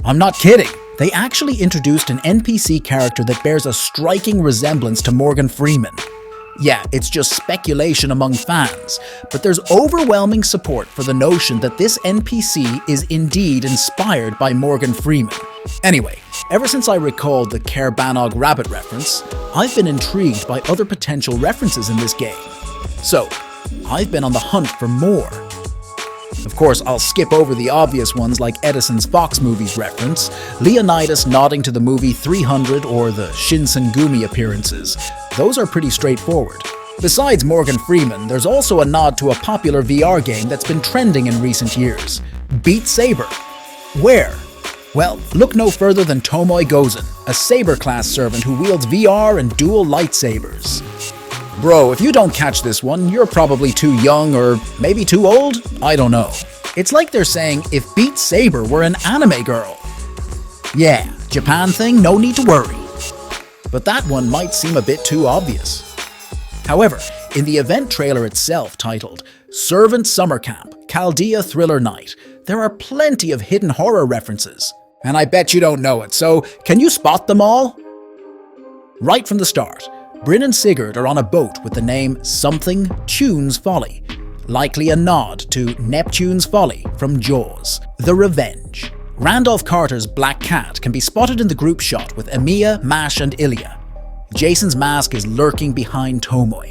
I'm not kidding. They actually introduced an NPC character that bears a striking resemblance to Morgan Freeman. Yeah, it's just speculation among fans, but there's overwhelming support for the notion that this NPC is indeed inspired by Morgan Freeman. Anyway, ever since I recalled the Ker Banog rabbit reference, I've been intrigued by other potential references in this game. So, I've been on the hunt for more. Of course, I'll skip over the obvious ones like Edison's Fox movies reference, Leonidas nodding to the movie 300 or the Shinsengumi appearances. Those are pretty straightforward. Besides Morgan Freeman, there's also a nod to a popular VR game that's been trending in recent years, Beat Saber. Where? Well, look no further than Tomoe Gozen, a Saber-class servant who wields VR and dual lightsabers. Bro, if you don't catch this one, you're probably too young or maybe too old? I don't know. It's like they're saying if Beat Saber were an anime girl. Yeah, Japan thing, no need to worry. But that one might seem a bit too obvious. However, in the event trailer itself titled Servant Summer Camp, Chaldea Thriller Night, there are plenty of hidden horror references. And I bet you don't know it, so can you spot them all? Right from the start, Brynn and Sigurd are on a boat with the name Something Tune's Folly, likely a nod to Neptune's Folly from Jaws, The Revenge. Randolph Carter's Black Cat can be spotted in the group shot with Emiya, Mash and Ilya. Jason's mask is lurking behind Tomoe.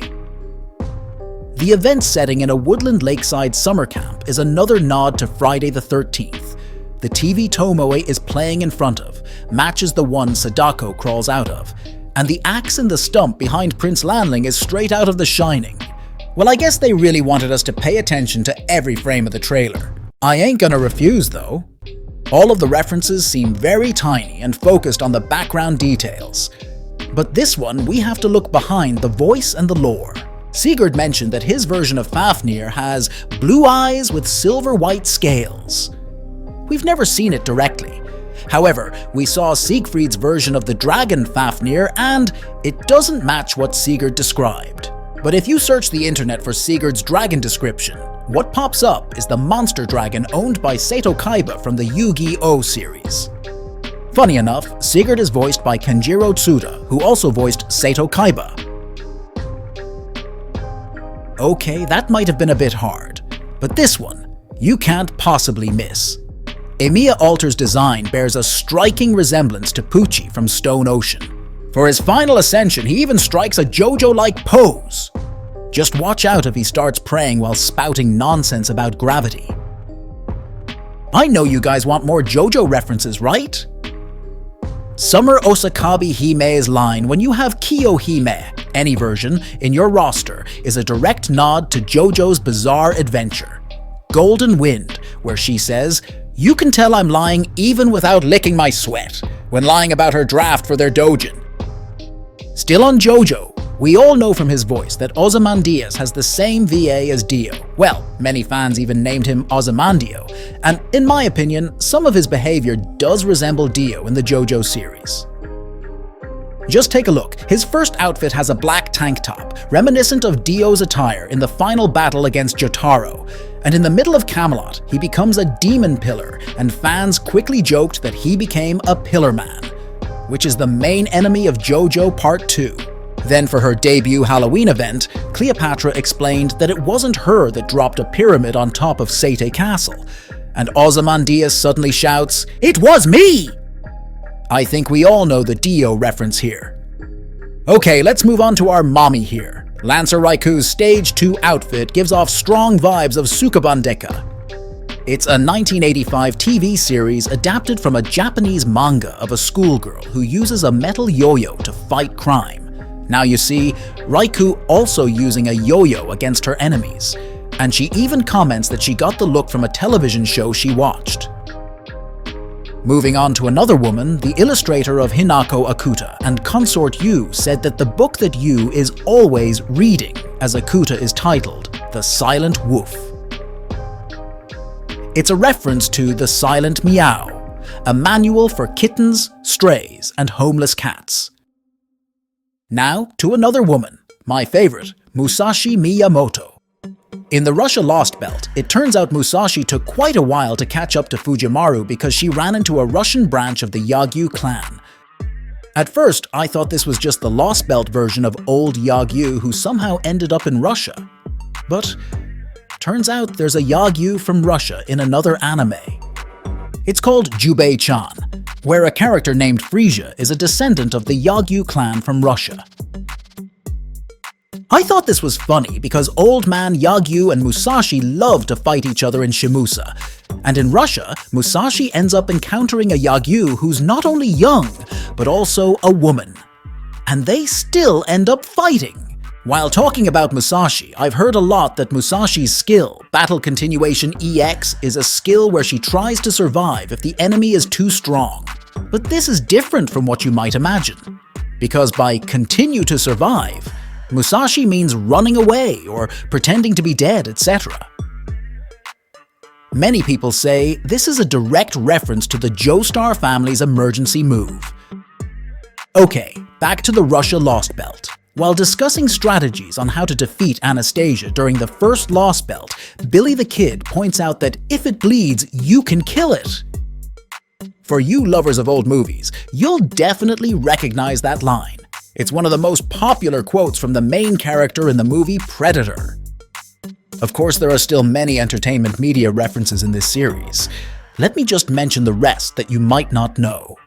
The event setting in a woodland lakeside summer camp is another nod to Friday the 13th. The TV Tomoe is playing in front of matches the one Sadako crawls out of, and the axe in the stump behind Prince Lanling is straight out of The Shining. Well, I guess they really wanted us to pay attention to every frame of the trailer. I ain't gonna refuse though. All of the references seem very tiny and focused on the background details. But this one, we have to look behind the voice and the lore. Sigurd mentioned that his version of Fafnir has blue eyes with silver-white scales. We've never seen it directly. However, we saw Siegfried's version of the dragon Fafnir, and it doesn't match what Sigurd described. But if you search the internet for Sigurd's dragon description, what pops up is the monster dragon owned by Seto Kaiba from the Yu-Gi-Oh! Series. Funny enough, Sigurd is voiced by Kenjiro Tsuda, who also voiced Seto Kaiba. Okay, that might have been a bit hard, but this one, you can't possibly miss. Emiya Alter's design bears a striking resemblance to Pucci from Stone Ocean. For his final ascension, he even strikes a JoJo-like pose. Just watch out if he starts praying while spouting nonsense about gravity. I know you guys want more JoJo references, right? Summer Osakabi Hime's line when you have Kiyohime, any version, in your roster is a direct nod to JoJo's Bizarre Adventure. Golden Wind, where she says, "You can tell I'm lying even without licking my sweat," when lying about her draft for their dojin. Still on JoJo, we all know from his voice that Ozymandias has the same VA as Dio. Well, many fans even named him Ozymandio, and in my opinion, some of his behavior does resemble Dio in the JoJo series. Just take a look. His first outfit has a black tank top, reminiscent of Dio's attire in the final battle against Jotaro, and in the middle of Camelot, he becomes a demon pillar, and fans quickly joked that he became a Pillar Man, which is the main enemy of JoJo Part 2. Then for her debut Halloween event, Cleopatra explained that it wasn't her that dropped a pyramid on top of Sete Castle, and Ozymandias suddenly shouts, "It was me!" I think we all know the Dio reference here. Okay, let's move on to our mommy here. Lancer Rikū's Stage 2 outfit gives off strong vibes of Tsukabandeka. It's a 1985 TV series adapted from a Japanese manga of a schoolgirl who uses a metal yo-yo to fight crime. Now you see, Rikyū also using a yo-yo against her enemies, and she even comments that she got the look from a television show she watched. Moving on to another woman, the illustrator of Hinako Akuta and Consort Yu said that the book that Yu is always reading, as Akuta is titled, The Silent Wolf. It's a reference to The Silent Meow, a manual for kittens, strays, and homeless cats. Now to another woman, my favorite, Musashi Miyamoto. In the Russia Lostbelt, it turns out Musashi took quite a while to catch up to Fujimaru because she ran into a Russian branch of the Yagyu clan. At first, I thought this was just the Lostbelt version of old Yagyu who somehow ended up in Russia. But turns out there's a Yagyu from Russia in another anime. It's called Jubei-chan, where a character named Frisia is a descendant of the Yagyu clan from Russia. I thought this was funny because old man Yagyu and Musashi love to fight each other in Shimusa, and in Russia, Musashi ends up encountering a Yagyu who's not only young, but also a woman. And they still end up fighting. While talking about Musashi, I've heard a lot that Musashi's skill, Battle Continuation EX, is a skill where she tries to survive if the enemy is too strong. But this is different from what you might imagine. Because by continue to survive, Musashi means running away or pretending to be dead, etc. Many people say this is a direct reference to the Joestar family's emergency move. Okay, back to the Russia Lostbelt. While discussing strategies on how to defeat Anastasia during the first Lostbelt, Billy the Kid points out that if it bleeds, you can kill it. For you lovers of old movies, you'll definitely recognize that line. It's one of the most popular quotes from the main character in the movie Predator. Of course, there are still many entertainment media references in this series. Let me just mention the rest that you might not know.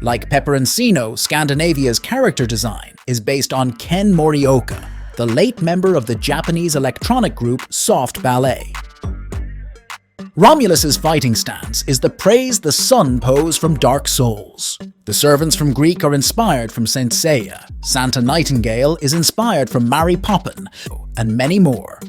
Like Peperoncino, Scandinavia's character design is based on Ken Morioka, the late member of the Japanese electronic group Soft Ballet. Romulus's fighting stance is the Praise the Sun pose from Dark Souls. The servants from Greek are inspired from Saint Seiya. Santa Nightingale is inspired from Mary Poppin, and many more.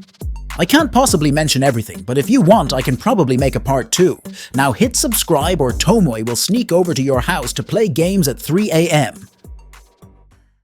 I can't possibly mention everything, but if you want, I can probably make a part 2. Now hit subscribe or Tomoe will sneak over to your house to play games at 3 AM.